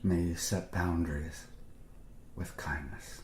May you set boundaries with kindness.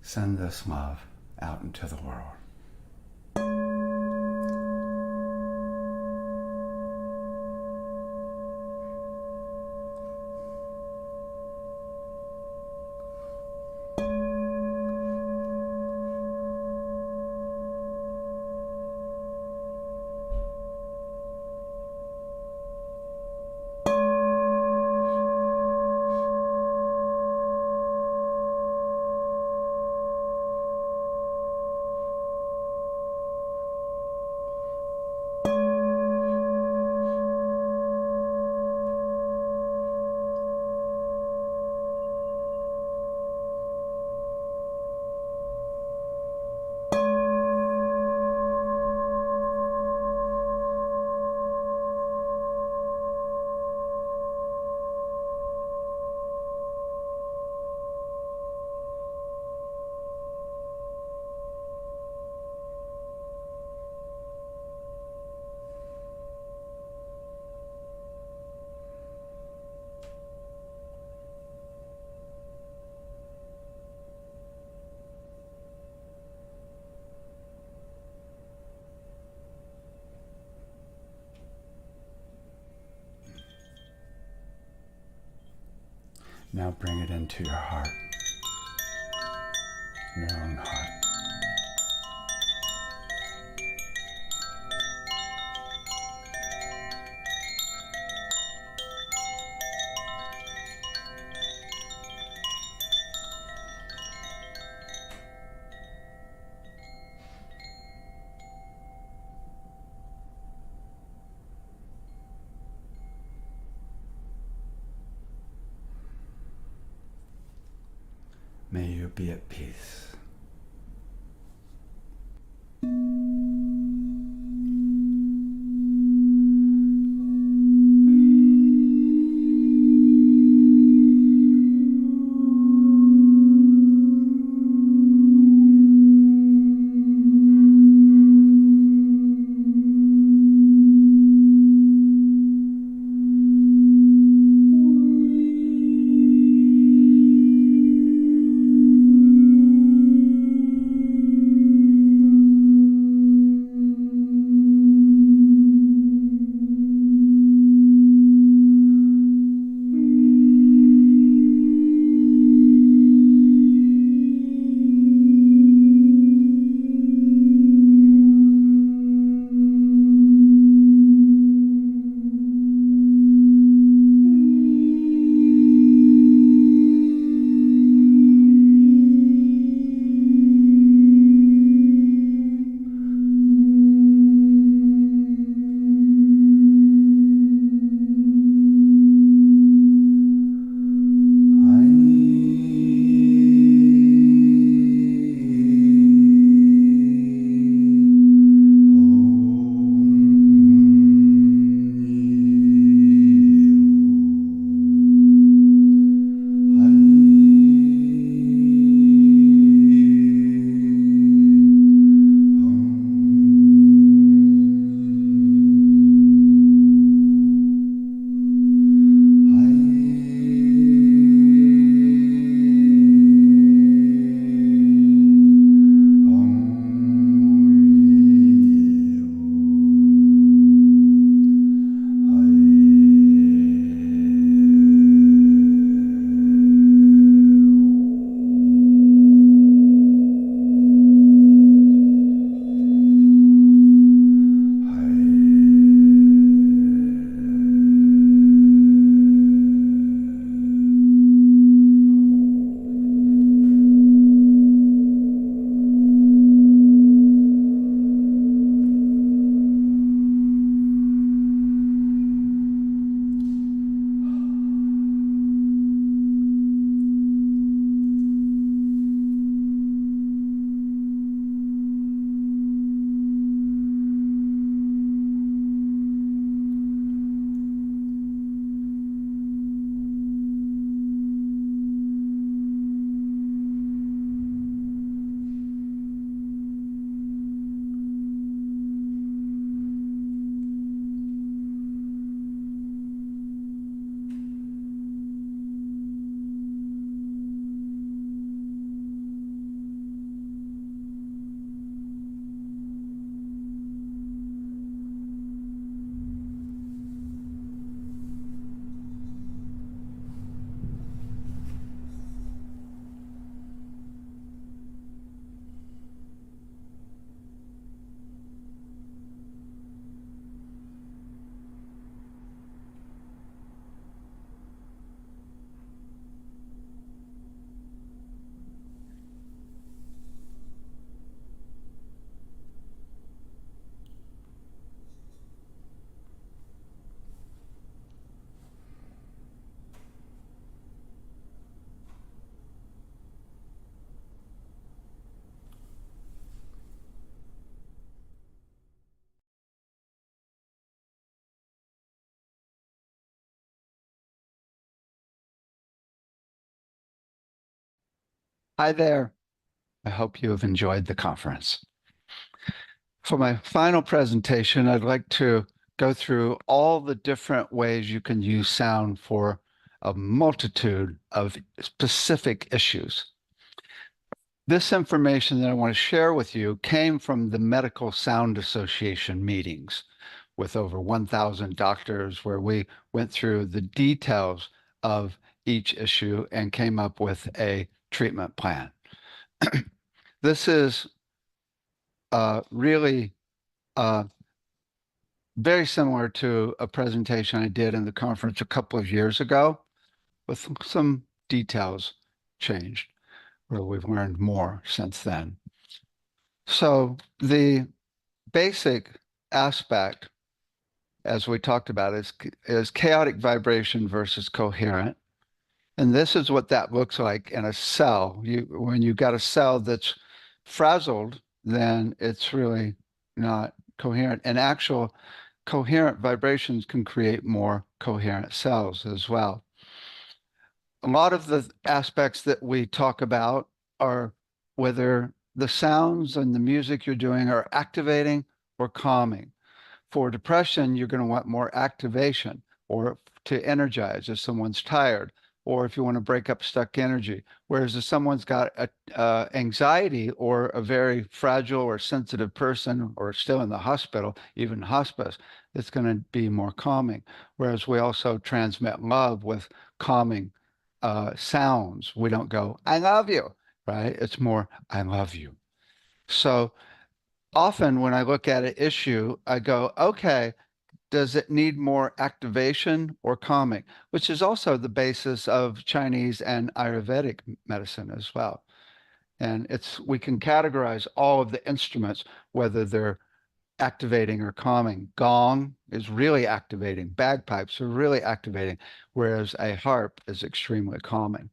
Send this love out into the world. Now bring it into your heart, your own heart. May you be at peace. Hi there. I hope you have enjoyed the conference. For my final presentation, I'd like to go through all the different ways you can use sound for a multitude of specific issues. This information that I want to share with you came from the Medical Sound Association meetings with over 1,000 doctors, where we went through the details of each issue and came up with a treatment plan. This is really uh, very similar to a presentation I did in the conference a couple of years ago, with some details changed, where we've learned more since then. So the basic aspect, as we talked about, is chaotic vibration versus coherent. And this is what that looks like in a cell. When you've got a cell that's frazzled, then it's really not coherent. And actual coherent vibrations can create more coherent cells as well. A lot of the aspects that we talk about are whether the sounds and the music you're doing are activating or calming. For depression, you're going to want more activation or to energize if someone's tired, or if you want to break up stuck energy. Whereas if someone's got anxiety or a very fragile or sensitive person or still in the hospital, even hospice, it's going to be more calming. Whereas we also transmit love with calming sounds. We don't go, I love you, right? It's more, I love you. So often when I look at an issue, I go, okay, does it need more activation or calming? Which is also the basis of Chinese and Ayurvedic medicine as well. And we can categorize all of the instruments, whether they're activating or calming. Gong is really activating. Bagpipes are really activating, whereas a harp is extremely calming.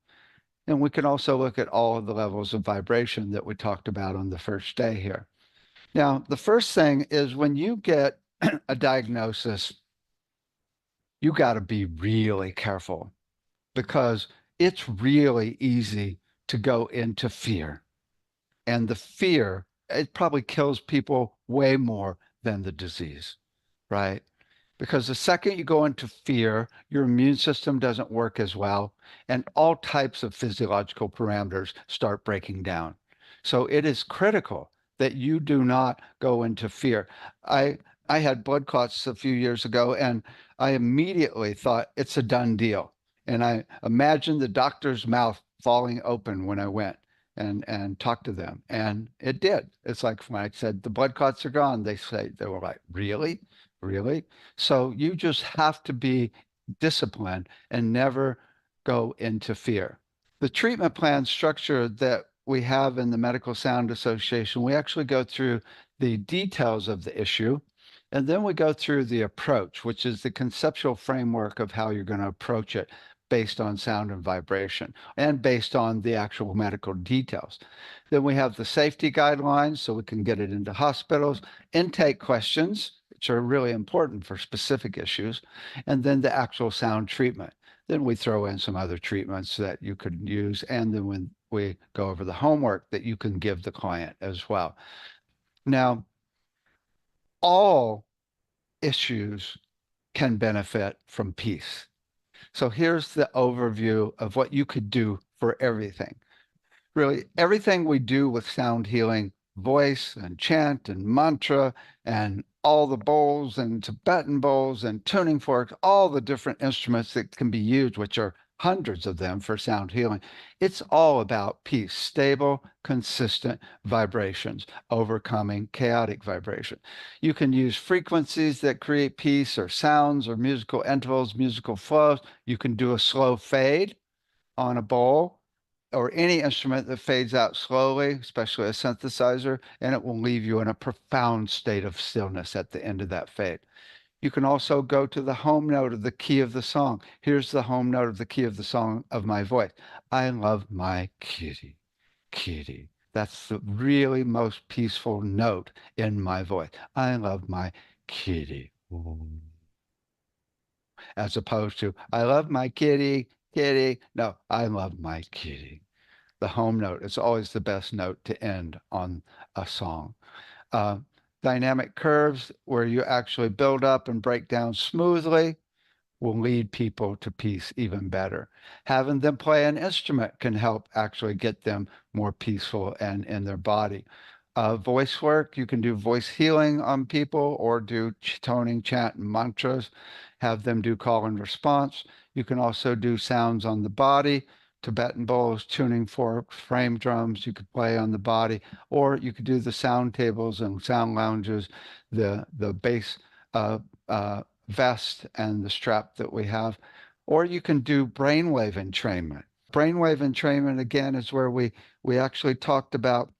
And we can also look at all of the levels of vibration that we talked about on the first day here. Now, the first thing is when you get a diagnosis, you got to be really careful because it's really easy to go into fear. And the fear, it probably kills people way more than the disease, right? Because the second you go into fear, your immune system doesn't work as well, and all types of physiological parameters start breaking down. So it is critical that you do not go into fear. I I had blood clots a few years ago, and I immediately thought it's a done deal. And I imagined the doctor's mouth falling open when I went and talked to them, and it did. It's like when I said the blood clots are gone, they were like, really? Really? So you just have to be disciplined and never go into fear. The treatment plan structure that we have in the Medical Sound Association, we actually go through the details of the issue, and then we go through the approach, which is the conceptual framework of how you're going to approach it based on sound and vibration and based on the actual medical details. Then we have the safety guidelines so we can get it into hospitals, intake questions, which are really important for specific issues, and then the actual sound treatment. Then we throw in some other treatments that you could use, and then when we go over the homework that you can give the client as well. Now, all issues can benefit from peace. So here's the overview of what you could do for everything. Really, everything we do with sound healing, voice and chant and mantra and all the bowls and Tibetan bowls and tuning forks, all the different instruments that can be used, which are hundreds of them for sound healing. It's all about peace, stable, consistent vibrations, overcoming chaotic vibration. You can use frequencies that create peace or sounds or musical intervals, musical flows. You can do a slow fade on a bowl or any instrument that fades out slowly, especially a synthesizer, and it will leave you in a profound state of stillness at the end of that fade. You can also go to the home note of the key of the song. Here's the home note of the key of the song of my voice. I love my kitty, kitty. That's the really most peaceful note in my voice. I love my kitty. As opposed to, I love my kitty, kitty. No, I love my kitty. the home note. It's always the best note to end on a song. Uh, Dynamic curves, where you actually build up and break down smoothly, will lead people to peace even better. Having them play an instrument can help actually get them more peaceful and in their body. Voice work, you can do voice healing on people or do toning, chant, and mantras, have them do call and response. You can also do sounds on the body, Tibetan bowls, tuning forks, frame drums, you could play on the body, or you could do the sound tables and sound lounges, the bass uh, vest and the strap that we have, or you can do brainwave entrainment. Brainwave entrainment, again, is where we actually talked about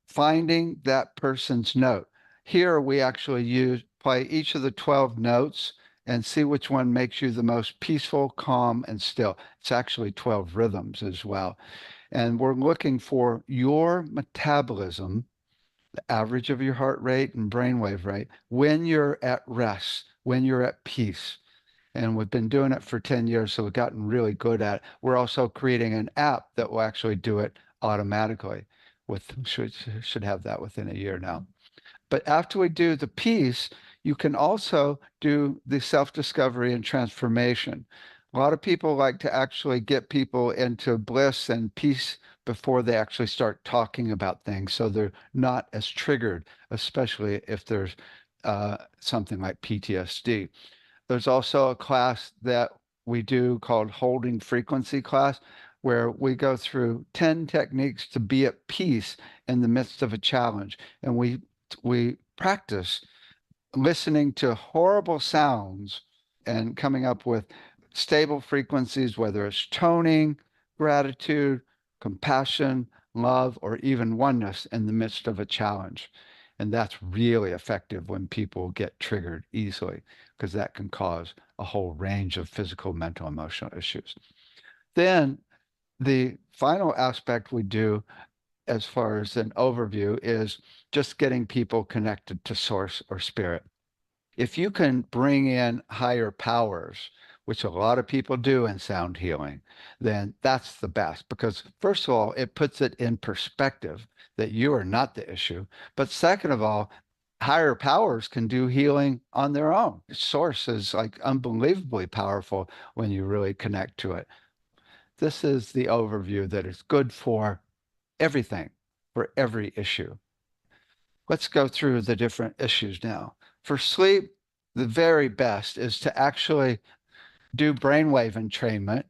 finding that person's note. Here we actually play each of the 12 notes and see which one makes you the most peaceful, calm, and still. It's actually 12 rhythms as well. And we're looking for your metabolism, the average of your heart rate and brainwave rate, when you're at rest, when you're at peace. And we've been doing it for 10 years, so we've gotten really good at it. We're also creating an app that will actually do it automatically. Should have that within a year now. But after we do the peace, you can also do the self-discovery and transformation. A lot of people like to actually get people into bliss and peace before they actually start talking about things, so they're not as triggered, especially if there's something like PTSD. There's also a class that we do called Holding Frequency class, where we go through 10 techniques to be at peace in the midst of a challenge. And we practice listening to horrible sounds and coming up with stable frequencies, whether it's toning, gratitude, compassion, love, or even oneness in the midst of a challenge. And that's really effective when people get triggered easily, because that can cause a whole range of physical, mental, emotional issues. Then the final aspect we do, as far as an overview, is just getting people connected to source or spirit. If you can bring in higher powers, which a lot of people do in sound healing, then that's the best, because first of all, it puts it in perspective that you are not the issue. But second of all, higher powers can do healing on their own. Source is like unbelievably powerful when you really connect to it. This is the overview that is good for everything, for every issue. Let's go through the different issues now. For sleep, the very best is to actually do brainwave entrainment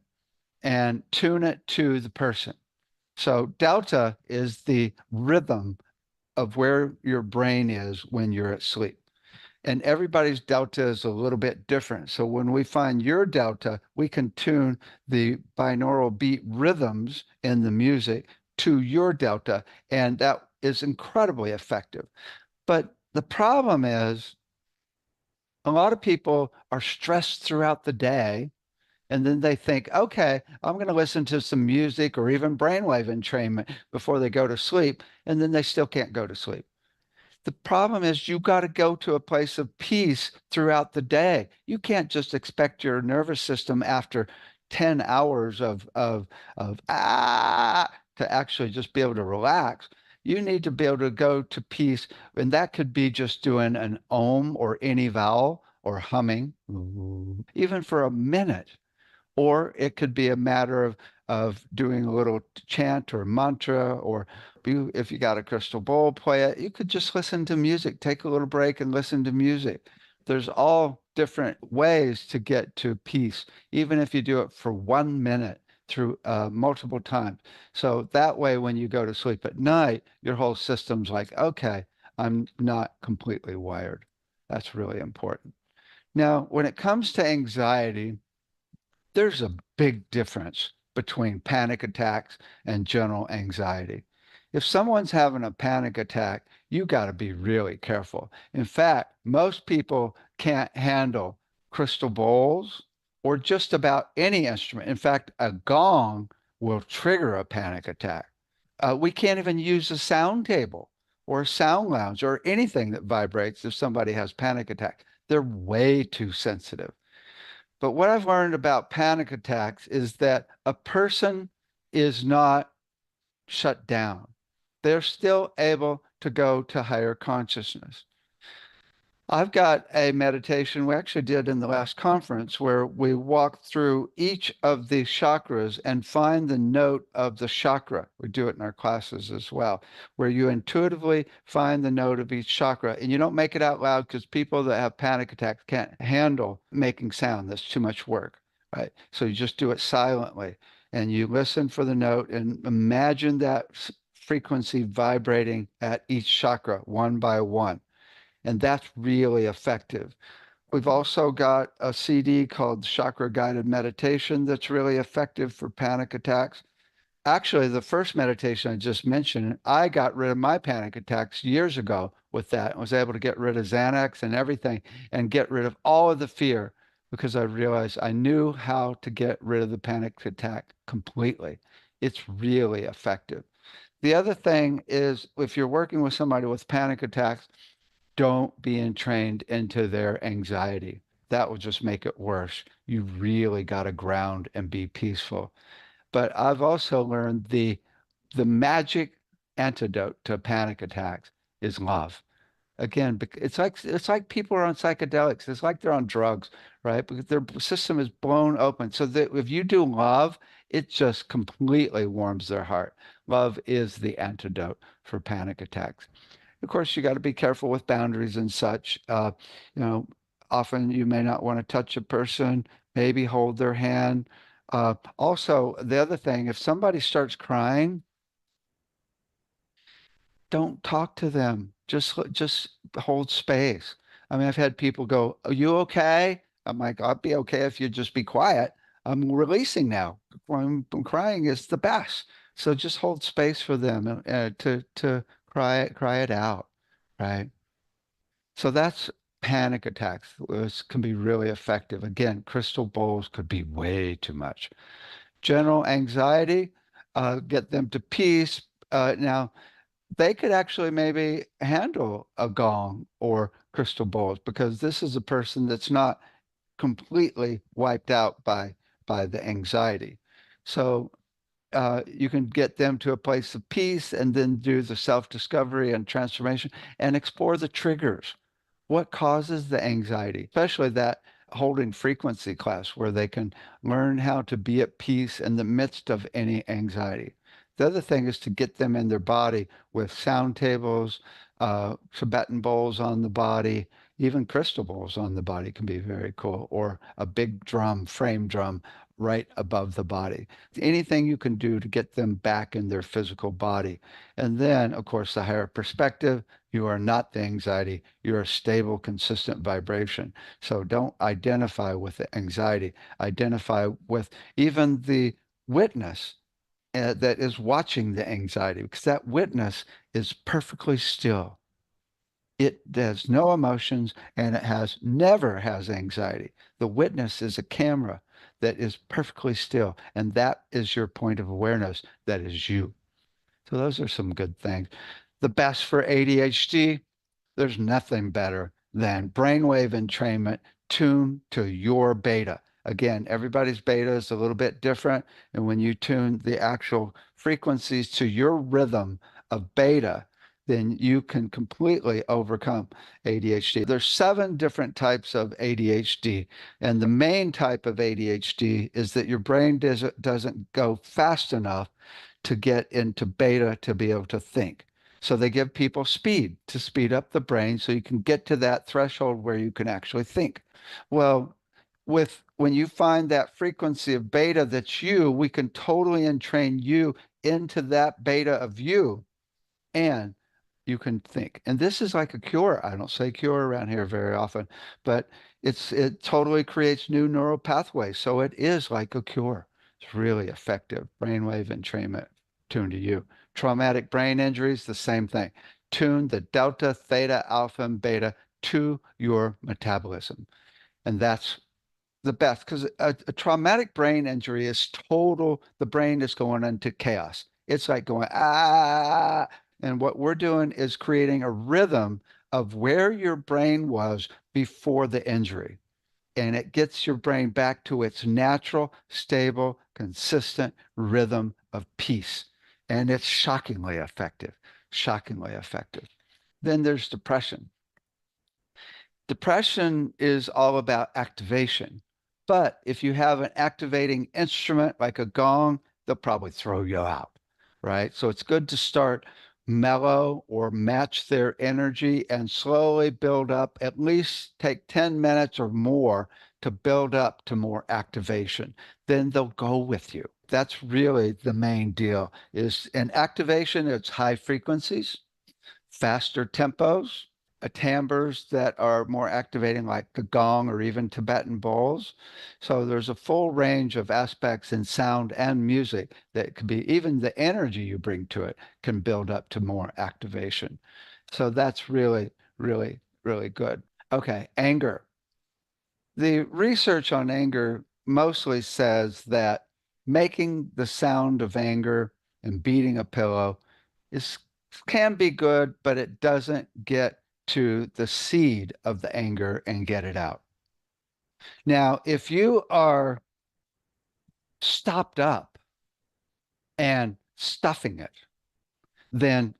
and tune it to the person. So delta is the rhythm of where your brain is when you're at sleep. And everybody's delta is a little bit different. So when we find your delta, we can tune the binaural beat rhythms in the music to your delta, and that is incredibly effective. But the problem is a lot of people are stressed throughout the day, and then they think, okay, I'm going to listen to some music or even brainwave entrainment before they go to sleep, and then they still can't go to sleep. The problem is you got to go to a place of peace throughout the day. You can't just expect your nervous system after 10 hours of to actually just be able to relax. You need to be able to go to peace, and that could be just doing an om or any vowel or humming, even for a minute. Or it could be a matter of doing a little chant or mantra, or if you got a crystal bowl, play it. You could just listen to music, take a little break and listen to music. There's all different ways to get to peace, even if you do it for 1 minute through multiple times. So that way, when you go to sleep at night, your whole system's like, okay, I'm not completely wired. That's really important. Now, when it comes to anxiety, there's a big difference between panic attacks and general anxiety. If someone's having a panic attack, you got to be really careful. In fact, most people can't handle crystal bowls or just about any instrument. In fact, a gong will trigger a panic attack. We can't even use a sound table or a sound lounge or anything that vibrates if somebody has panic attack. They're way too sensitive. But what I've learned about panic attacks is that a person is not shut down. They're still able to go to higher consciousness. I've got a meditation we actually did in the last conference where we walked through each of the chakras and find the note of the chakra. We do it in our classes as well, where you intuitively find the note of each chakra. And you don't make it out loud because people that have panic attacks can't handle making sound. That's too much work, right? So you just do it silently and you listen for the note and imagine that frequency vibrating at each chakra one by one, and that's really effective. We've also got a CD called Chakra Guided Meditation that's really effective for panic attacks. Actually, the first meditation I just mentioned, I got rid of my panic attacks years ago with that and was able to get rid of Xanax and everything and get rid of all of the fear because I realized I knew how to get rid of the panic attack completely. It's really effective. The other thing is if you're working with somebody with panic attacks, don't be entrained into their anxiety. That will just make it worse. You really got to ground and be peaceful. But I've also learned the magic antidote to panic attacks is love. Again, it's like people are on psychedelics. It's like they're on drugs, right? Because their system is blown open. So that if you do love, it just completely warms their heart. Love is the antidote for panic attacks. Of course, you got to be careful with boundaries and such. You know, often you may not want to touch a person, maybe hold their hand. Also, the other thing, if somebody starts crying, don't talk to them. Just hold space. I mean, I've had people go, "Are you okay?" I'm like, "I'll be okay if you just be quiet. I'm releasing now. When I'm crying is the best. So just hold space for them to cry it out, right?" So that's panic attacks, which can be really effective. Again, crystal bowls could be way too much. General anxiety, get them to peace. Now, they could actually maybe handle a gong or crystal bowls because this is a person that's not completely wiped out by the anxiety. So you can get them to a place of peace and then do the self-discovery and transformation and explore the triggers. What causes the anxiety, especially that holding frequency class where they can learn how to be at peace in the midst of any anxiety. The other thing is to get them in their body with sound tables, Tibetan bowls on the body, even crystal bowls on the body can be very cool, or a big drum, frame drum right above the body. Anything you can do to get them back in their physical body. And then, of course, the higher perspective, you are not the anxiety. You're a stable, consistent vibration. So don't identify with the anxiety. Identify with even the witness that is watching the anxiety, because that witness is perfectly still. It has no emotions and it has never has anxiety. The witness is a camera that is perfectly still, and that is your point of awareness. That is you. So those are some good things. The best for ADHD, there's nothing better than brainwave entrainment tuned to your beta. Again, everybody's beta is a little bit different. And when you tune the actual frequencies to your rhythm of beta, then you can completely overcome ADHD. There's 7 different types of ADHD. And the main type of ADHD is that your brain doesn't go fast enough to get into beta to be able to think. So they give people speed to speed up the brain so you can get to that threshold where you can actually think. Well, with when you find that frequency of beta that's you, we can totally entrain you into that beta of you, and you can think. And this is like a cure. I don't say cure around here very often, but it totally creates new neural pathways. So it is like a cure. It's really effective. Brainwave entrainment tuned to you. Traumatic brain injuries, the same thing. Tune the delta, theta, alpha, and beta to your metabolism. And that's the best because a traumatic brain injury is total, the brain is going into chaos. It's like going, ah. And what we're doing is creating a rhythm of where your brain was before the injury. And it gets your brain back to its natural, stable, consistent rhythm of peace. and it's shockingly effective, shockingly effective. Then there's depression. Depression is all about activation. But if you have an activating instrument like a gong, they'll probably throw you out, right? So it's good to start mellow or match their energy and slowly build up, at least take 10 minutes or more to build up to more activation. Then they'll go with you. That's really the main deal is in activation, it's high frequencies, faster tempos, timbres that are more activating, like the gong or even Tibetan bowls. So there's a full range of aspects in sound and music that could be, even the energy you bring to it can build up to more activation. So that's really, really, really good. Okay, anger. The research on anger mostly says that making the sound of anger and beating a pillow is can be good, but it doesn't get to the seed of the anger and get it out. Now, if you are stopped up and stuffing it, then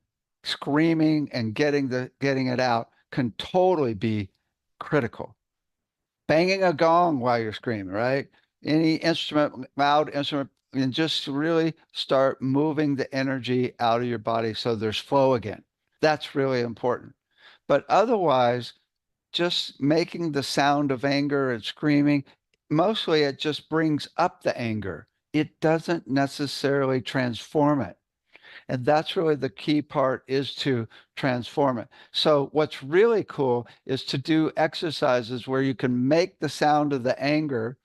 screaming and getting it out can totally be critical. Banging a gong while you're screaming, right? Any instrument, loud instrument, and just really start moving the energy out of your body so there's flow again. That's really important. But otherwise, just making the sound of anger and screaming, mostly it just brings up the anger. It doesn't necessarily transform it. And that's really the key part, is to transform it. So what's really cool is to do exercises where you can make the sound of the anger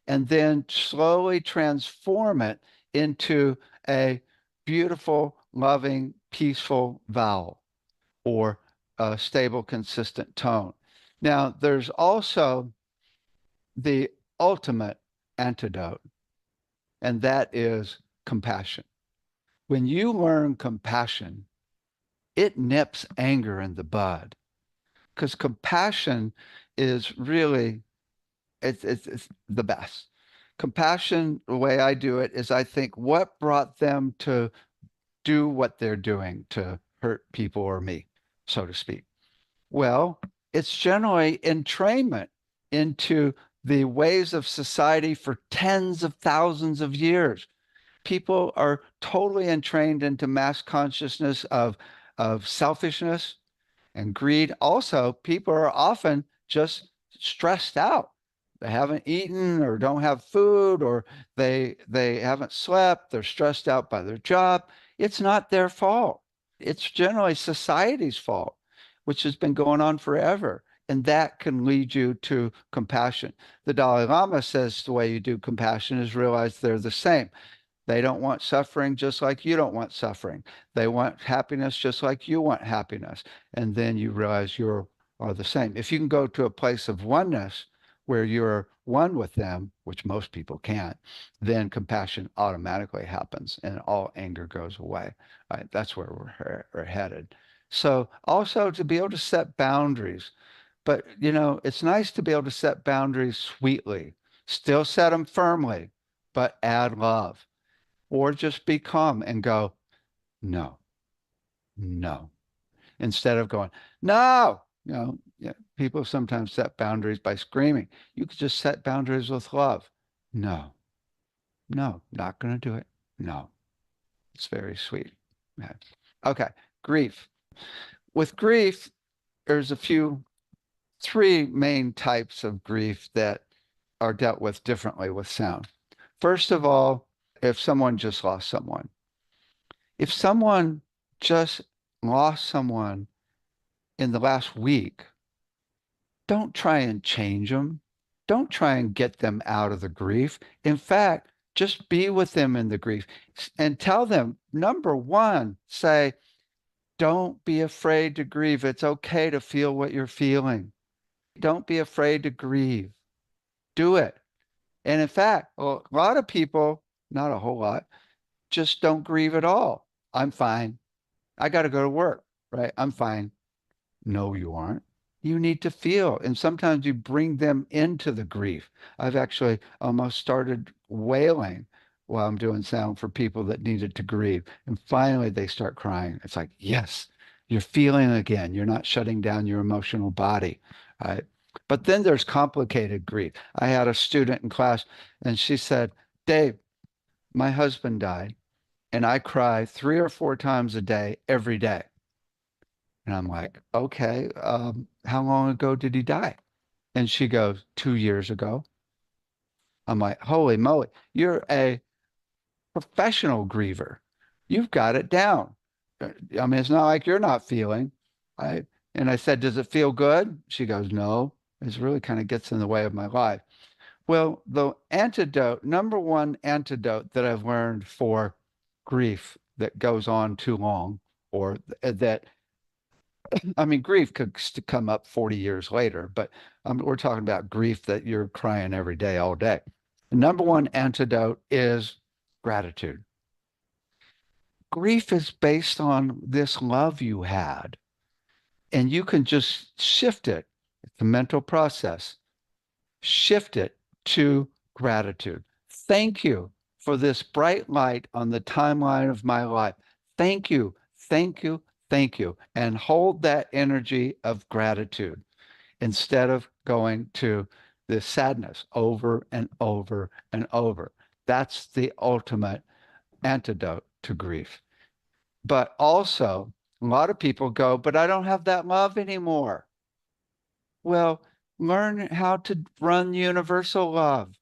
and then slowly transform it into a beautiful, loving, peaceful vowel or a stable, consistent tone. Now, there's also the ultimate antidote, and that is compassion. When you learn compassion, it nips anger in the bud, because compassion is really, it's the best. Compassion, the way I do it is I think, what brought them to do what they're doing to hurt people or me, so to speak? Well, it's generally entrainment into the ways of society for tens of thousands of years. People are totally entrained into mass consciousness of selfishness and greed. Also, people are often just stressed out. They haven't eaten or don't have food, or they haven't slept. They're stressed out by their job. It's not their fault. It's generally society's fault, which has been going on forever. And that can lead you to compassion. The Dalai Lama says the way you do compassion is realize they're the same. They don't want suffering just like you don't want suffering. They want happiness just like you want happiness. And then you realize you are the same. If you can go to a place of oneness where you're one with them, which most people can't, then compassion automatically happens and all anger goes away. Right? That's where we're headed. So also to be able to set boundaries. But, it's nice to be able to set boundaries sweetly, still set them firmly, but add love, or just be calm and go, no, no, instead of going, no. Yeah, people sometimes set boundaries by screaming. You could just set boundaries with love. No, no, not going to do it. No, it's very sweet. Yeah. Okay, grief. With grief, there's three main types of grief that are dealt with differently with sound. First of all, if someone just lost someone, if someone just lost someone in the last week, don't try and change them. Don't try and get them out of the grief. In fact, just be with them in the grief and tell them, number one, say, don't be afraid to grieve. It's okay to feel what you're feeling. Don't be afraid to grieve. Do it. And in fact, a lot of people, not a whole lot, just don't grieve at all. I'm fine. I got to go to work, right? I'm fine. No, you aren't. You need to feel. And sometimes you bring them into the grief. I've actually almost started wailing while I'm doing sound for people that needed to grieve. And finally they start crying. It's like, yes, you're feeling again. You're not shutting down your emotional body. Right. But then there's complicated grief. I had a student in class and she said, Dave, my husband died and I cry 3 or 4 times a day, every day. And I'm like, okay, how long ago did he die? And she goes, 2 years ago. I'm like, holy moly, you're a professional griever. You've got it down. I mean, it's not like you're not feeling. I and I said, does it feel good? She goes, no. It really kind of gets in the way of my life. Well, the antidote, number one antidote that I've learned for grief that goes on too long, or that, I mean, grief could come up 40 years later, but we're talking about grief that you're crying every day, all day. The number one antidote is gratitude. Grief is based on this love you had, and you can just shift it. It's a mental process. Shift it to gratitude. Thank you for this bright light on the timeline of my life. Thank you, thank you, thank you. And hold that energy of gratitude instead of going to the sadness over and over and over. That's the ultimate antidote to grief. But also, a lot of people go, but I don't have that love anymore. Well, learn how to run universal love.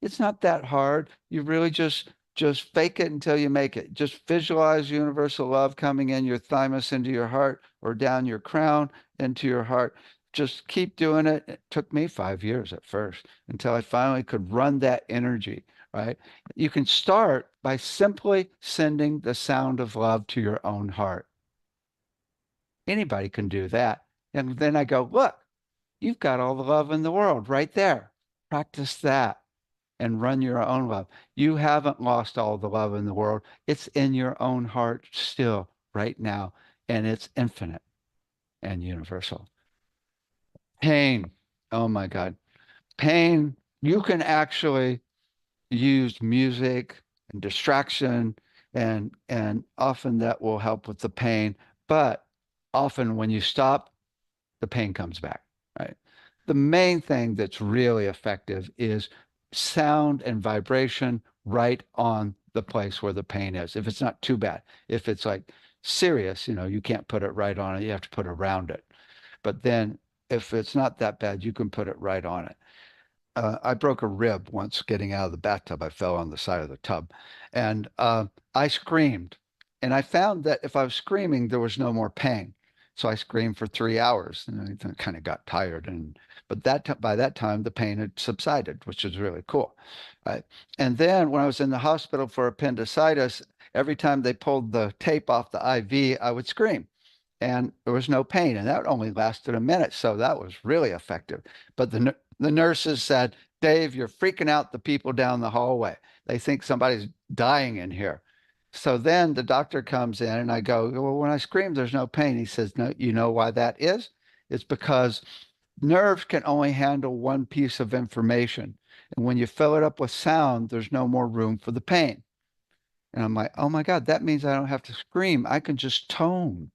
It's not that hard. You really just fake it until you make it. Just visualize universal love coming in your thymus into your heart or down your crown into your heart. Just keep doing it. It took me 5 years at first until I finally could run that energy, right? You can start by simply sending the sound of love to your own heart. Anybody can do that. And then I go, look, you've got all the love in the world right there. Practice that and run your own love. You haven't lost all the love in the world. It's in your own heart still right now, and it's infinite and universal. Pain. Oh my God. Pain, you can actually use music and distraction and often that will help with the pain, but often when you stop, the pain comes back, right? The main thing that's really effective is sound and vibration right on the place where the pain is. If it's not too bad, if it's like serious, you can't put it right on it. You have to put around it. But then if it's not that bad, you can put it right on it. I broke a rib once getting out of the bathtub. I fell on the side of the tub and I screamed. And I found that if I was screaming, there was no more pain. So I screamed for 3 hours and I kind of got tired. But by that time, the pain had subsided, which is really cool. Right? And then when I was in the hospital for appendicitis, every time they pulled the tape off the IV, I would scream and there was no pain. And that only lasted a minute. So that was really effective. But the nurses said, Dave, you're freaking out the people down the hallway. They think somebody's dying in here. So then the doctor comes in and I go, well, when I scream, there's no pain. He says, no, you know why that is? It's because nerves can only handle one piece of information. And when you fill it up with sound, there's no more room for the pain. And I'm like, oh my God, that means I don't have to scream. I can just tone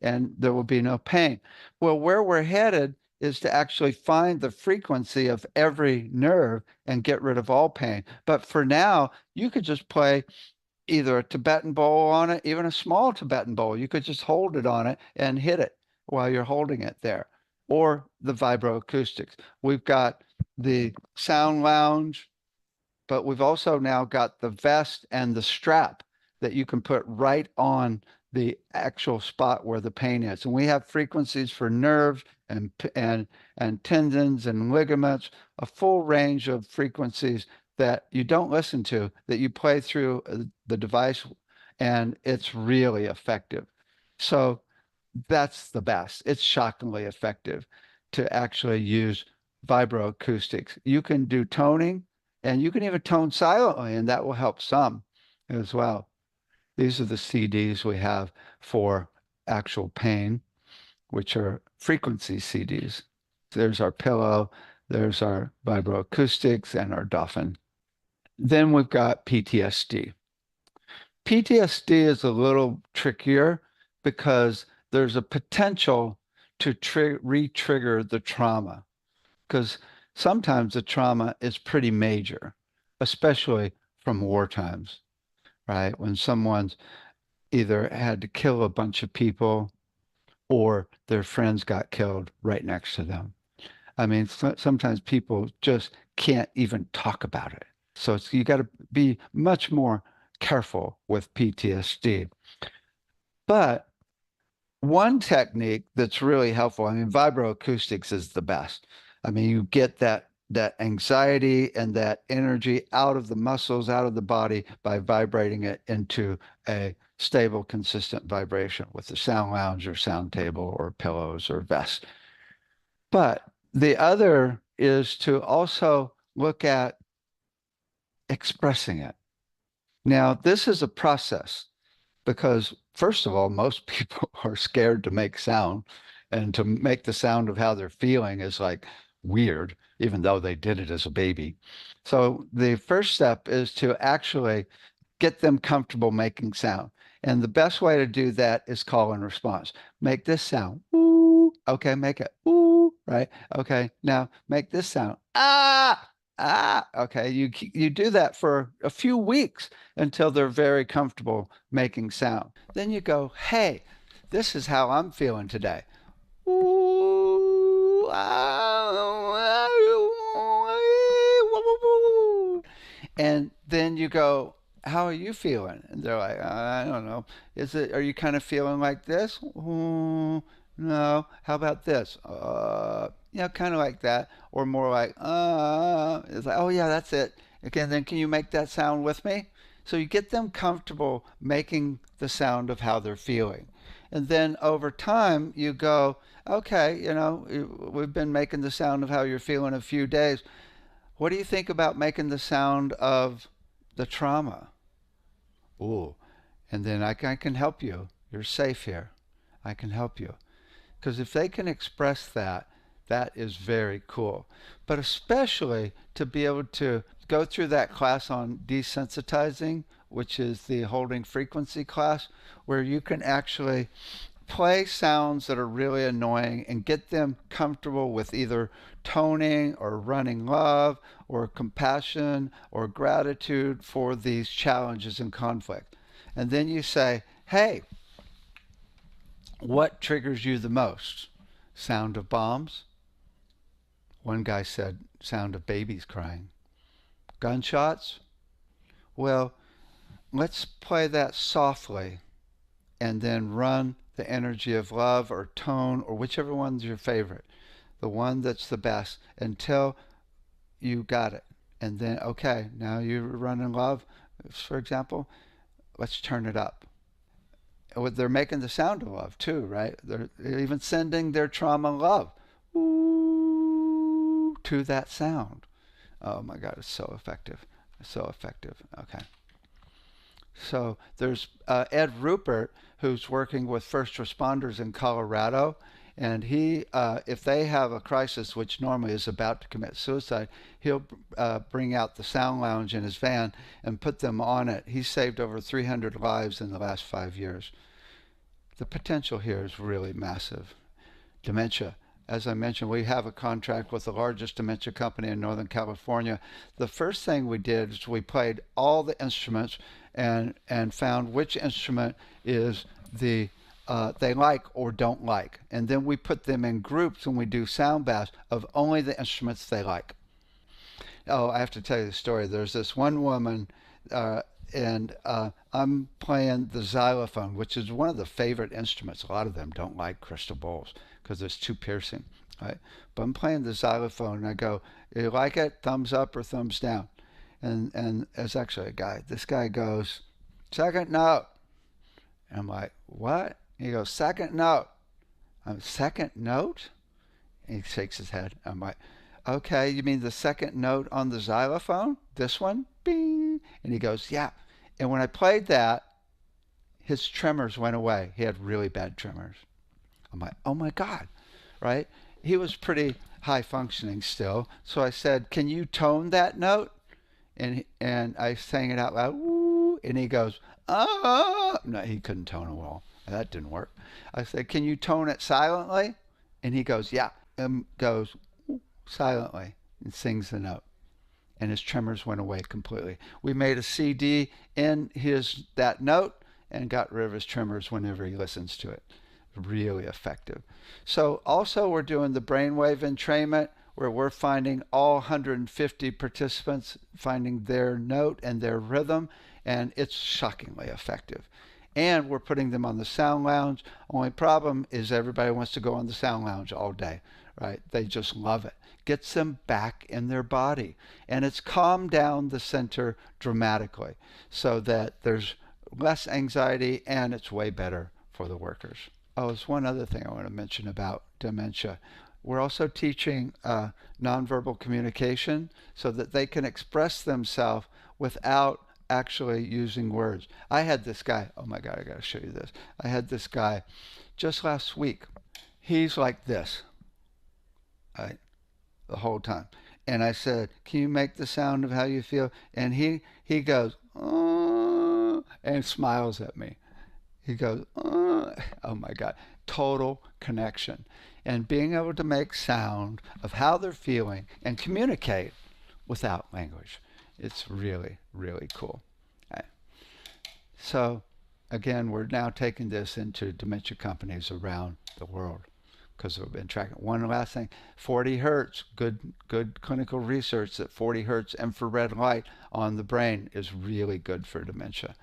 and there will be no pain. Well, where we're headed is to actually find the frequency of every nerve and get rid of all pain. But for now, you could just play either a Tibetan bowl on it, even a small Tibetan bowl. You could just hold it on it and hit it while you're holding it there, or the vibroacoustics. We've got the sound lounge, but we've also now got the vest and the strap that you can put right on the actual spot where the pain is. And we have frequencies for nerves and tendons and ligaments, a full range of frequencies that you don't listen to, that you play through the device, and it's really effective. So that's the best. It's shockingly effective to actually use vibroacoustics. You can do toning and you can even tone silently, and that will help some as well. These are the CDs we have for actual pain, which are frequency CDs. There's our pillow, there's our vibroacoustics, and our dolphin. Then we've got PTSD. PTSD is a little trickier because there's a potential to re-trigger the trauma because sometimes the trauma is pretty major, especially from war times, right? When someone's either had to kill a bunch of people or their friends got killed right next to them. I mean, sometimes people just can't even talk about it. So you got to be much more careful with PTSD. But one technique that's really helpful, I mean, vibroacoustics is the best. I mean, you get that anxiety and that energy out of the muscles, out of the body by vibrating it into a stable, consistent vibration with the sound lounge or sound table or pillows or vest. But the other is to also look at expressing it. Now, this is a process because, first of all, most people are scared to make sound, and to make the sound of how they're feeling is like weird, even though they did it as a baby. So, the first step is to actually get them comfortable making sound. And the best way to do that is call and response. Make this sound. Ooh. Okay, make it. Ooh. Right. Okay. Now make this sound. Ah. Ah. Okay. You do that for a few weeks until they're very comfortable making sound. Then you go, hey, this is how I'm feeling today. Ooh, and then you go, how are you feeling? And they're like, I don't know. Are you kind of feeling like this? Ooh, no. How about this? Yeah, kind of like that. Or more like, it's like, oh, yeah, that's it. Again, then can you make that sound with me? So you get them comfortable making the sound of how they're feeling. And then over time, you go, okay, we've been making the sound of how you're feeling a few days. What do you think about making the sound of the trauma? Ooh, and then I can help you. You're safe here. I can help you. Because if they can express that, that is very cool. But especially to be able to go through that class on desensitizing, which is the holding frequency class, where you can actually play sounds that are really annoying and get them comfortable with either toning or running love or compassion or gratitude for these challenges and conflict. And then you say, hey, what triggers you the most? Sound of bombs? One guy said, sound of babies crying. Gunshots? Well, let's play that softly and then run the energy of love or tone or whichever one's your favorite, the one that's the best until you got it. And then, okay, now you're running love, for example, let's turn it up. They're making the sound of love too, right? They're even sending their trauma love ooh, to that sound. Oh my God, it's so effective. So effective. Okay. So there's Ed Rupert, who's working with first responders in Colorado. And if they have a crisis, which normally is about to commit suicide, he'll bring out the sound lounge in his van and put them on it. He's saved over 300 lives in the last 5 years. The potential here is really massive. Dementia. As I mentioned, we have a contract with the largest dementia company in Northern California. The first thing we did is we played all the instruments and found which instrument is they like or don't like. And then we put them in groups and we do sound baths of only the instruments they like. Oh, I have to tell you the story. There's this one woman, and I'm playing the xylophone, which is one of the favorite instruments. A lot of them don't like crystal bowls because it's too piercing, right? But I'm playing the xylophone, and I go, "You like it? Thumbs up or thumbs down?" And it's actually a guy. This guy goes, "Second note." And I'm like, "What?" He goes, "Second note." I'm second note? And he shakes his head. I'm like, okay, you mean the second note on the xylophone? This one? Bing. And he goes, yeah. And when I played that, his tremors went away. He had really bad tremors. I'm like, oh my God, right? He was pretty high functioning still. So I said, can you tone that note? and I sang it out loud, woo, and he goes, ah. No, he couldn't tone it well. That didn't work. I said, can you tone it silently? And he goes, yeah. Goes silently and sings the note. And his tremors went away completely. We made a CD in that note and got rid of his tremors whenever he listens to it. Really effective. So also we're doing the brainwave entrainment where we're finding all 150 participants, finding their note and their rhythm, and it's shockingly effective. And we're putting them on the sound lounge. Only problem is everybody wants to go on the sound lounge all day, right? They just love it. Gets them back in their body. And it's calmed down the center dramatically so that there's less anxiety and it's way better for the workers. Oh, there's one other thing I want to mention about dementia. We're also teaching nonverbal communication so that they can express themselves without actually using words. I had this guy, oh my God, I got to show you this. I had this guy just last week. He's like this, right, the whole time. And I said, can you make the sound of how you feel? And he goes, and smiles at me. He goes, oh my God, total connection. And being able to make sound of how they're feeling and communicate without language. It's really, really cool. Okay. So, again, we're now taking this into dementia companies around the world because we've been tracking. One last thing, 40 hertz, good clinical research that 40 hertz infrared light on the brain is really good for dementia.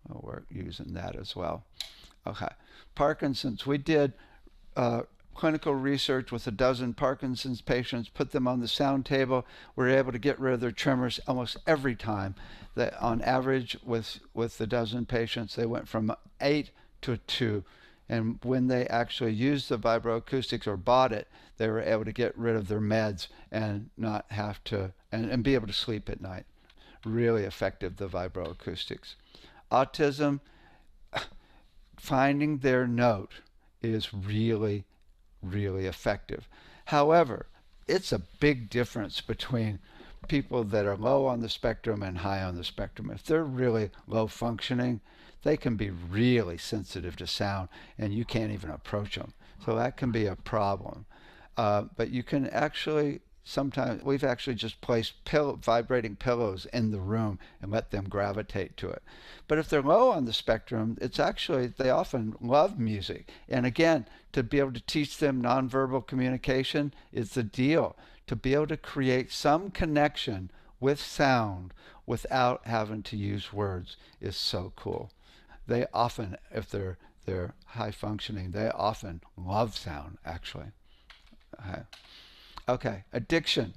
Well, we're using that as well. Okay, Parkinson's. We did clinical research with a dozen Parkinson's patients, put them on the sound table. We were able to get rid of their tremors almost every time. That on average, with the dozen patients, they went from 8 to 2. And when they actually used the vibroacoustics or bought it, they were able to get rid of their meds and not have to, and be able to sleep at night. Really effective, the vibroacoustics. Autism, finding their note is really, really effective. However, it's a big difference between people that are low on the spectrum and high on the spectrum. If they're really low functioning, they can be really sensitive to sound and you can't even approach them. So that can be a problem. But you can actually, sometimes we've actually just placed vibrating pillows in the room and let them gravitate to it. But if they're low on the spectrum, it's actually, they often love music. And again, to be able to teach them nonverbal communication is the deal. To be able to create some connection with sound without having to use words is so cool. They often, if they're high functioning, they often love sound, actually. Okay, addiction.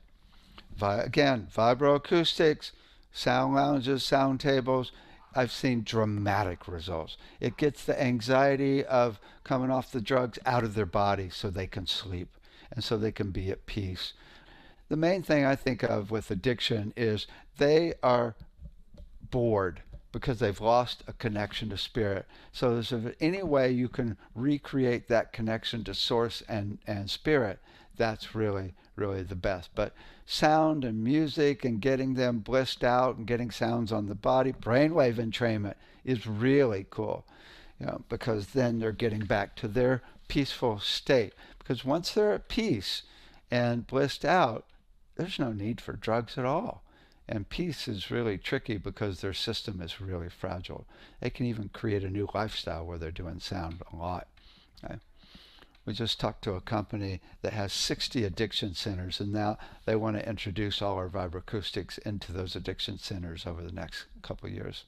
Again, vibroacoustics, sound lounges, sound tables. I've seen dramatic results. It gets the anxiety of coming off the drugs out of their body so they can sleep and so they can be at peace. The main thing I think of with addiction is they are bored because they've lost a connection to spirit. So there's any way you can recreate that connection to source and spirit, that's really, really the best. But sound and music and getting them blissed out and getting sounds on the body, brainwave entrainment is really cool. Because then they're getting back to their peaceful state. Because once they're at peace and blissed out, there's no need for drugs at all. And peace is really tricky because their system is really fragile. They can even create a new lifestyle where they're doing sound a lot. Okay? We just talked to a company that has 60 addiction centers, and now they want to introduce all our vibroacoustics into those addiction centers over the next couple of years.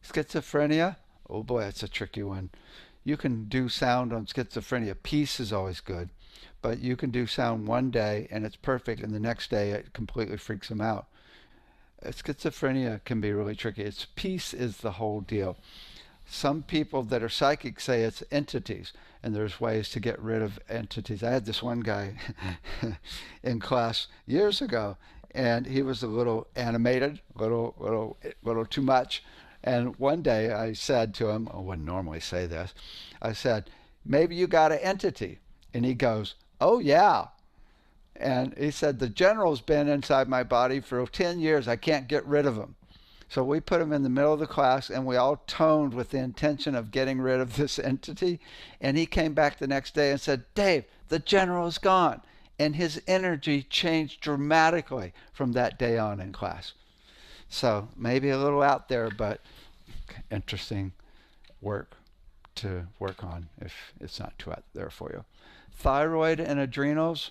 Schizophrenia, oh boy, that's a tricky one. You can do sound on schizophrenia. Peace is always good. But you can do sound one day and it's perfect, and the next day it completely freaks them out. Schizophrenia can be really tricky. Peace is the whole deal. Some people that are psychic say it's entities, and there's ways to get rid of entities. I had this one guy in class years ago, and he was a little animated, little too much. And one day I said to him, I wouldn't normally say this, I said, maybe you got an entity. And he goes, oh yeah. And he said, the general's been inside my body for 10 years. I can't get rid of him. So we put him in the middle of the class and we all toned with the intention of getting rid of this entity. And he came back the next day and said, Dave, the general is gone. And his energy changed dramatically from that day on in class. So maybe a little out there, but interesting work to work on if it's not too out there for you. Thyroid and adrenals.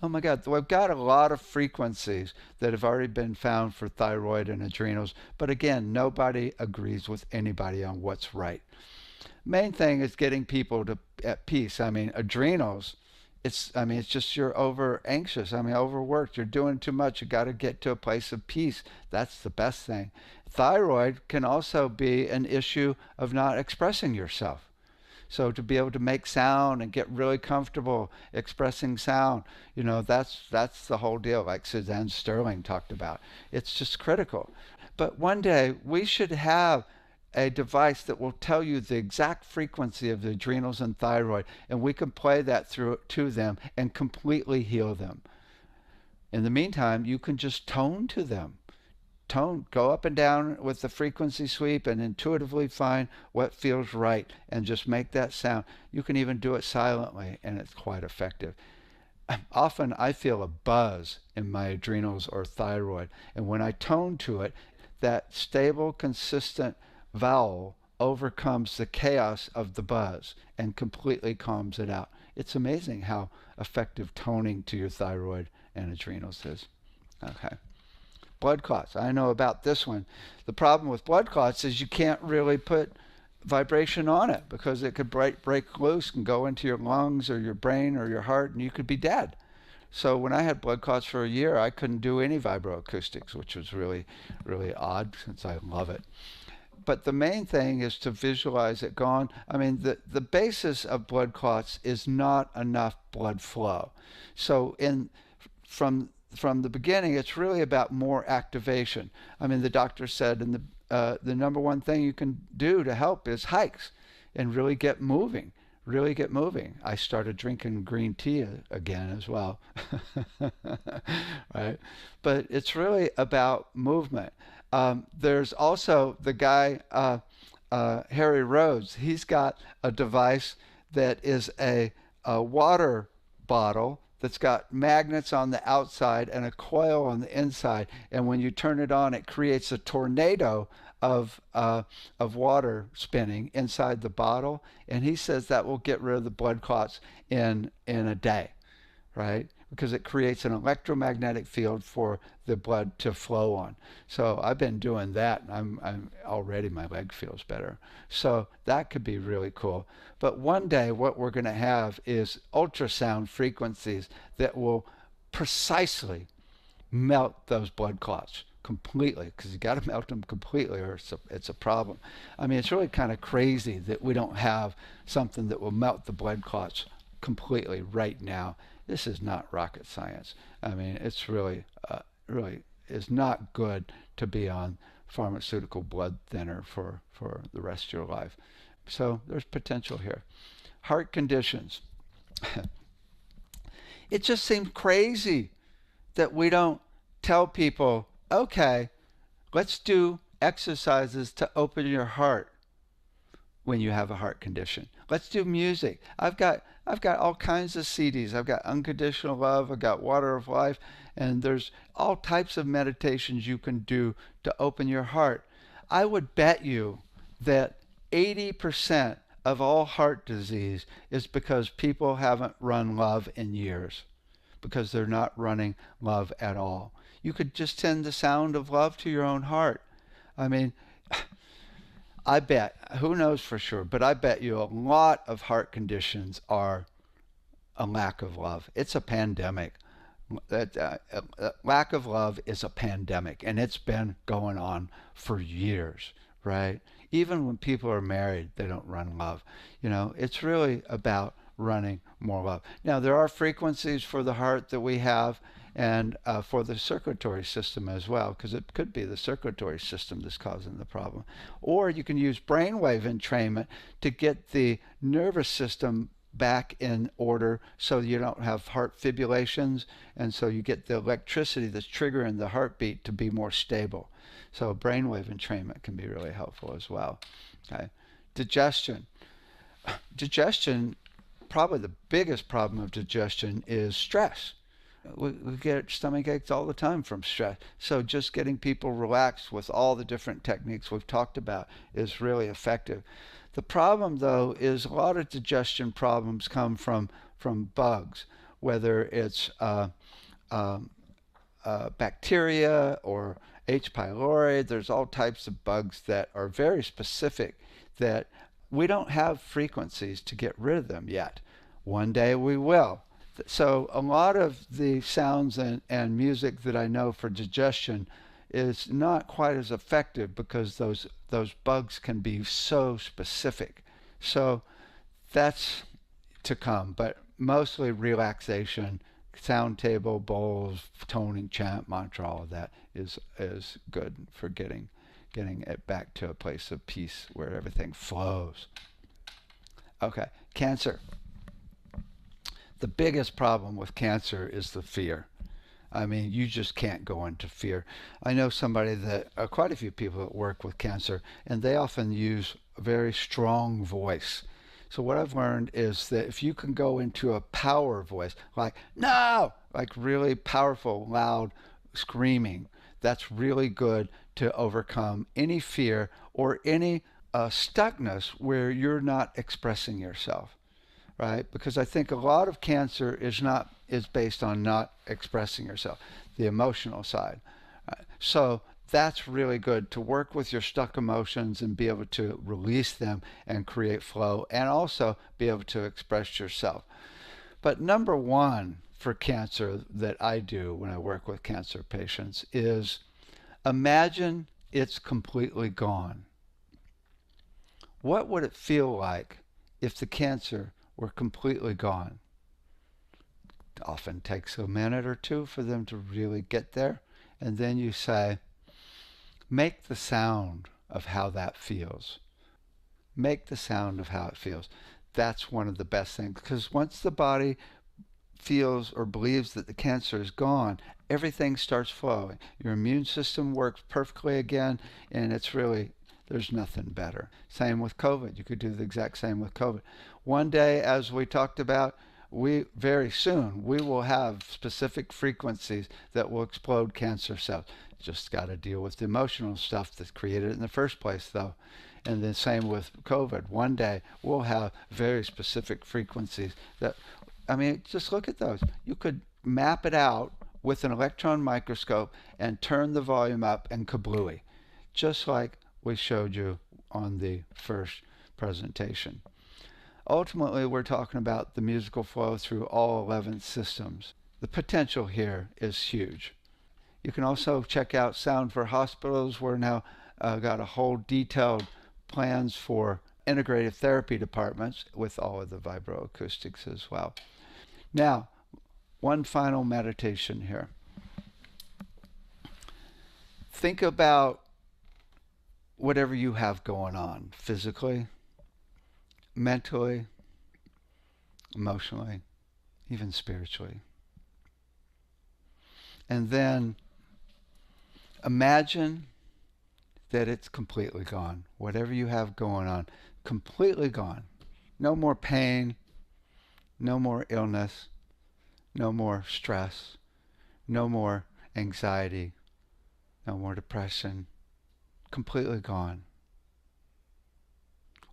Oh my God, we've got a lot of frequencies that have already been found for thyroid and adrenals, but again, nobody agrees with anybody on what's right. Main thing is getting people to at peace. I mean, adrenals, it's just you're over anxious. I mean, overworked. You're doing too much. You got to get to a place of peace. That's the best thing. Thyroid can also be an issue of not expressing yourself. So to be able to make sound and get really comfortable expressing sound, that's the whole deal, like Suzanne Sterling talked about. It's just critical. But one day we should have a device that will tell you the exact frequency of the adrenals and thyroid, and we can play that through to them and completely heal them. In the meantime, you can just tone to them. Tone, go up and down with the frequency sweep and intuitively find what feels right and just make that sound. You can even do it silently and it's quite effective. Often I feel a buzz in my adrenals or thyroid, and when I tone to it, that stable, consistent vowel overcomes the chaos of the buzz and completely calms it out. It's amazing how effective toning to your thyroid and adrenals is. Okay. Blood clots. I know about this one. The problem with blood clots is you can't really put vibration on it because it could break loose and go into your lungs or your brain or your heart and you could be dead. So when I had blood clots for a year, I couldn't do any vibroacoustics, which was really, really odd since I love it. But the main thing is to visualize it gone. I mean, the basis of blood clots is not enough blood flow. So from the beginning, it's really about more activation. I mean, the doctor said, and the number one thing you can do to help is hikes and really get moving. Really get moving. I started drinking green tea again as well. Right? But it's really about movement. There's also the guy, Harry Rhodes. He's got a device that is a water bottle that's got magnets on the outside and a coil on the inside. And when you turn it on, it creates a tornado of water spinning inside the bottle. And he says that will get rid of the blood clots in a day, right? Because it creates an electromagnetic field for the blood to flow on. So I've been doing that, and I'm already my leg feels better. So that could be really cool. But one day, what we're going to have is ultrasound frequencies that will precisely melt those blood clots completely, because you got to melt them completely or it's a problem. I mean, it's really kind of crazy that we don't have something that will melt the blood clots completely right now. This is not rocket science. I mean, it's really, really is not good to be on pharmaceutical blood thinner for the rest of your life. So there's potential here. Heart conditions. It just seems crazy that we don't tell people, okay, let's do exercises to open your heart when you have a heart condition. Let's do music. I've got all kinds of CDs. I've got Unconditional Love, I've got Water of Life, and there's all types of meditations you can do to open your heart. I would bet you that 80% of all heart disease is because people haven't run love in years, because they're not running love at all. You could just send the sound of love to your own heart. I mean, I bet, who knows for sure, but I bet you a lot of heart conditions are a lack of love. It's a pandemic. Lack of love is a pandemic, and it's been going on for years, right? Even when people are married, they don't run love. It's really about running more love. Now, there are frequencies for the heart that we have, and for the circulatory system as well, because it could be the circulatory system that's causing the problem. Or you can use brainwave entrainment to get the nervous system back in order so you don't have heart fibrillations, and so you get the electricity that's triggering the heartbeat to be more stable. So brainwave entrainment can be really helpful as well. Okay. Digestion. Digestion, probably the biggest problem of digestion is stress. We get stomach aches all the time from stress. So just getting people relaxed with all the different techniques we've talked about is really effective. The problem, though, is a lot of digestion problems come from bugs, whether it's bacteria or H. pylori. There's all types of bugs that are very specific that we don't have frequencies to get rid of them yet. One day we will. So a lot of the sounds and music that I know for digestion is not quite as effective because those bugs can be so specific. So that's to come, but mostly relaxation, sound table, bowls, toning, chant, mantra, all of that is good for getting it back to a place of peace where everything flows. Okay, cancer. The biggest problem with cancer is the fear. I mean, you just can't go into fear. I know somebody that, quite a few people that work with cancer, and they often use a very strong voice. So what I've learned is that if you can go into a power voice, like no, like really powerful, loud screaming, that's really good to overcome any fear or any stuckness where you're not expressing yourself, right? Because I think a lot of cancer is based on not expressing yourself, the emotional side. So that's really good to work with your stuck emotions and be able to release them and create flow and also be able to express yourself. But number one for cancer that I do when I work with cancer patients is imagine it's completely gone. What would it feel like if the cancer were completely gone? It often takes a minute or two for them to really get there. And then you say, make the sound of how that feels. Make the sound of how it feels. That's one of the best things because once the body feels or believes that the cancer is gone, everything starts flowing. Your immune system works perfectly again, and it's really, there's nothing better. Same with COVID. You could do the exact same with COVID. One day, as we talked about, we very soon we will have specific frequencies that will explode cancer cells. Just got to deal with the emotional stuff that's created it in the first place, though. And then same with COVID. One day we'll have very specific frequencies that, I mean, just look at those. You could map it out with an electron microscope and turn the volume up and kablooey, just like we showed you on the first presentation. Ultimately, we're talking about the musical flow through all 11 systems. The potential here is huge. You can also check out Sound for Hospitals. We're now got a whole detailed plans for integrative therapy departments with all of the vibroacoustics as well. Now, one final meditation here. Think about whatever you have going on physically, mentally, emotionally, even spiritually. And then imagine that it's completely gone. Whatever you have going on, completely gone. No more pain, no more illness, no more stress, no more anxiety, no more depression. Completely gone.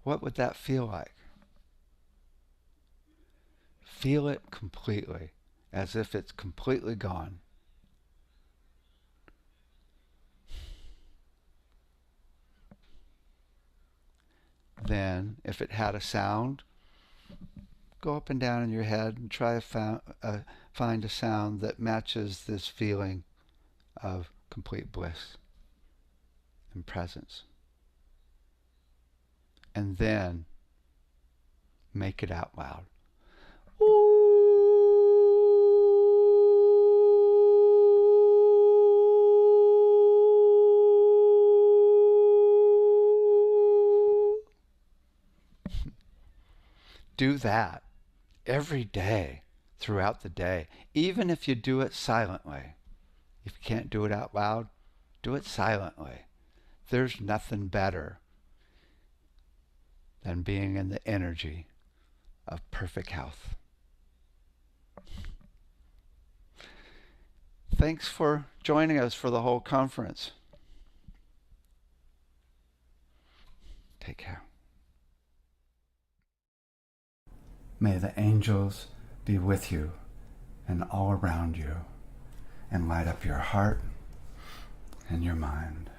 What would that feel like? Feel it completely, as if it's completely gone. Then, if it had a sound, go up and down in your head and try to find a sound that matches this feeling of complete bliss and presence. And then make it out loud. Do that. every day, throughout the day, even if you do it silently. If you can't do it out loud, do it silently. There's nothing better than being in the energy of perfect health. Thanks for joining us for the whole conference. Take care. May the angels be with you and all around you and light up your heart and your mind.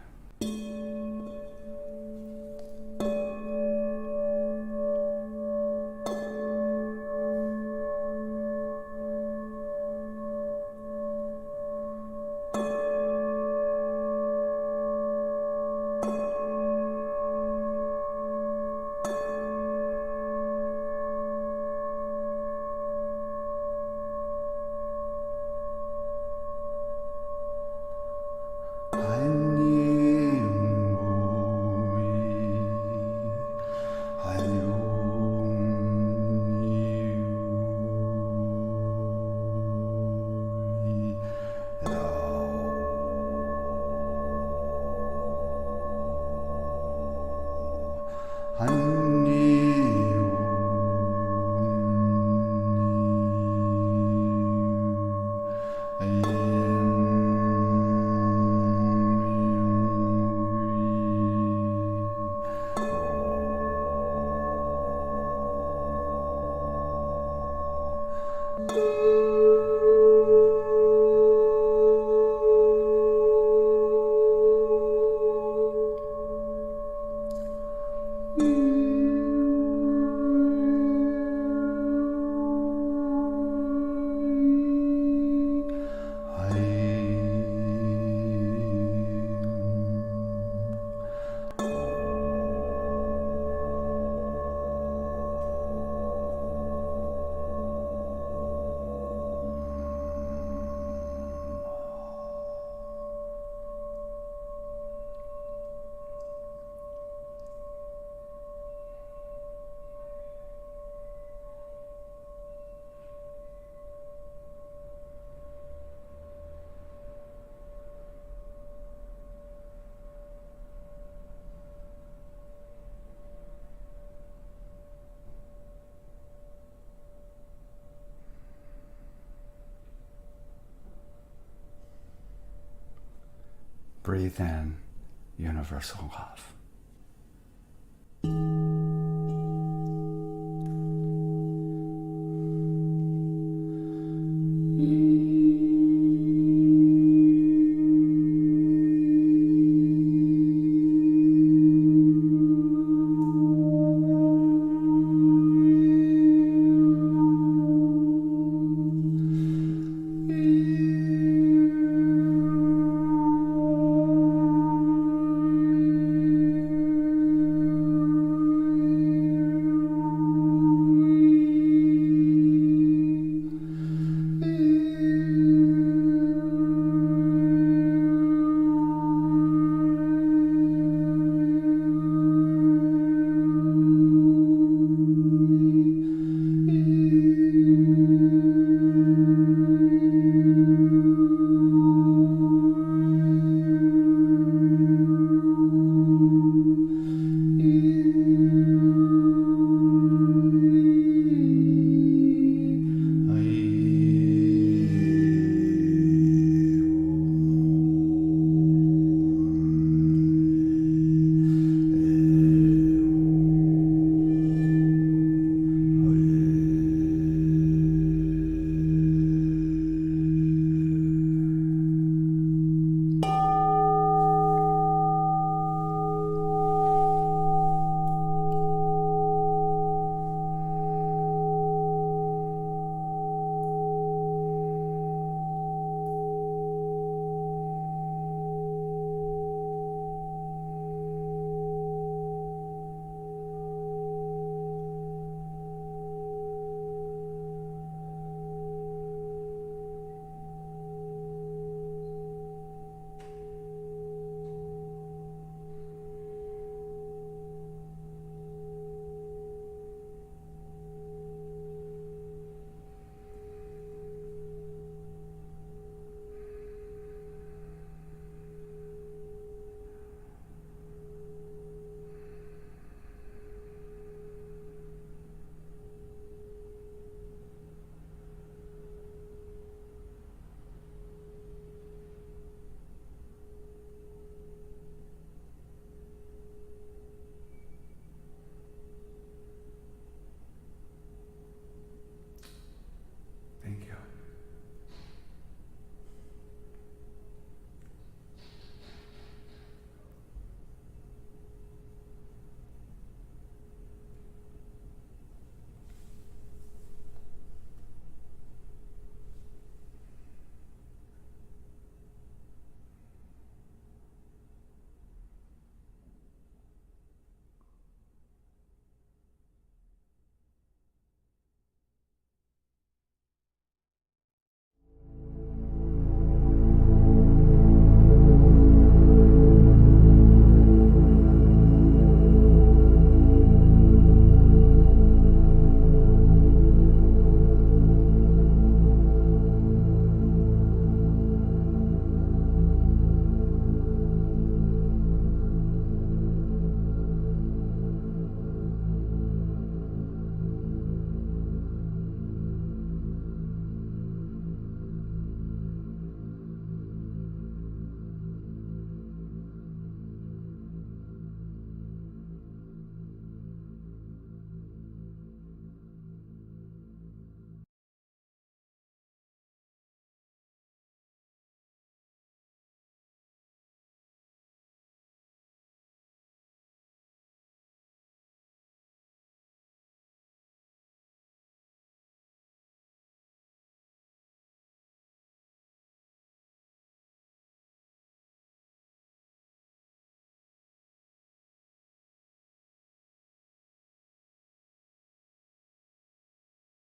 Breathe in universal love.